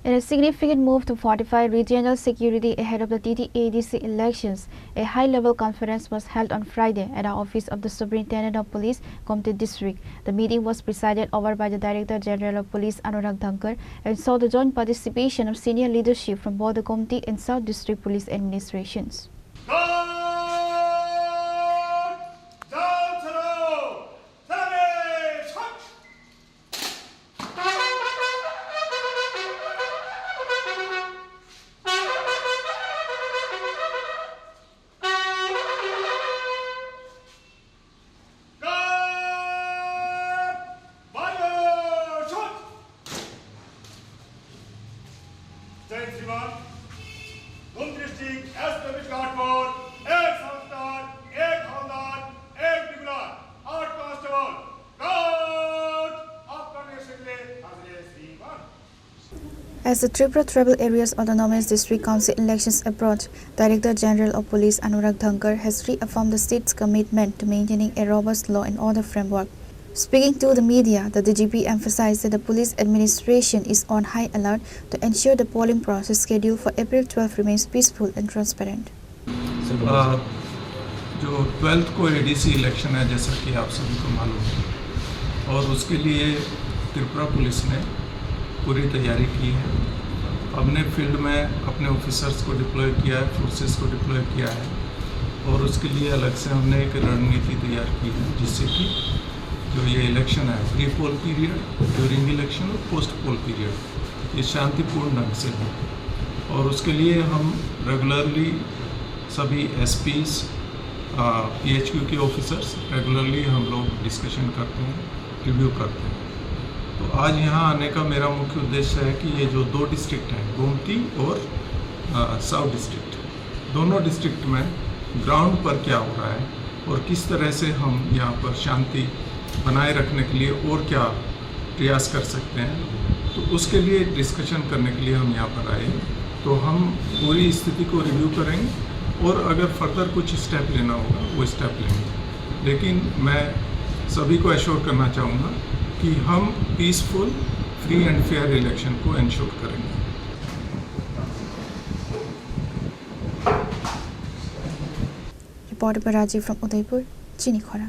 In a significant move to fortify regional security ahead of the TT-ADC elections, a high-level conference was held on Friday at the office of the Superintendent of Police, Kaumti District. The meeting was presided over by the Director General of Police, Anurag Dhankar, and saw the joint participation of senior leadership from both the Kaumti and South District Police administrations. As the Tripura Tribal Areas Autonomous District Council elections approach, Director General of Police Anurag Dhankar has reaffirmed the state's commitment to maintaining a robust law and order framework. Speaking to the media, the DGP emphasized that the police administration is on high alert to ensure the polling process scheduled for April 12 remains peaceful and transparent. जो 12th को ADC election है, जैसा कि आप सभी को मालूम है, और उसके लिए त्रिपुरा पुलिस ने पूरी तैयारी की है। हमने फील्ड में अपने ऑफिसर्स को डिप्लॉय किया है, फोर्सेस को डिप्लॉय किया है, और उसके लिए अलग से हमने एक रणनीति तैयार की है, जिससे कि जो ये इलेक्शन है, pre poll period, during election और पोस्ट पोल पीरियड, ये शांतिपूर्ण ढंग से हो। और उसके लिए हम रेगुलरली सभी SPs, PHQ के ऑफिसर्स रेगुलरली हम लोग डिस्कशन करते हैं, रिव्यू करते हैं। तो आज यहाँ आने का मेरा मुख्य उद्देश्य है कि ये जो 2 डिस्ट्रिक्ट हैं, गोमती और साउथ डिस्ट्रिक्ट, दोनों डिस्ट्रिक्ट में ग्राउंड पर क्या हो रहा है और किस तरह से हम यहाँ पर शांति बनाए रखने के लिए और क्या प्रयास कर सकते हैं, तो उसके लिए डिस्कशन करने के लिए हम यहाँ पर आए। तो हम पूरी स्थिति को रिव्यू करेंगे और अगर फर्दर कुछ स्टेप लेना होगा वो स्टेप लेंगे। लेकिन मैं सभी को एश्योर करना चाहूँगा कि हम peaceful, free and fair election को एंश्योर करेंगे। Reported by Rajiv from Udaipur, Chini Khora.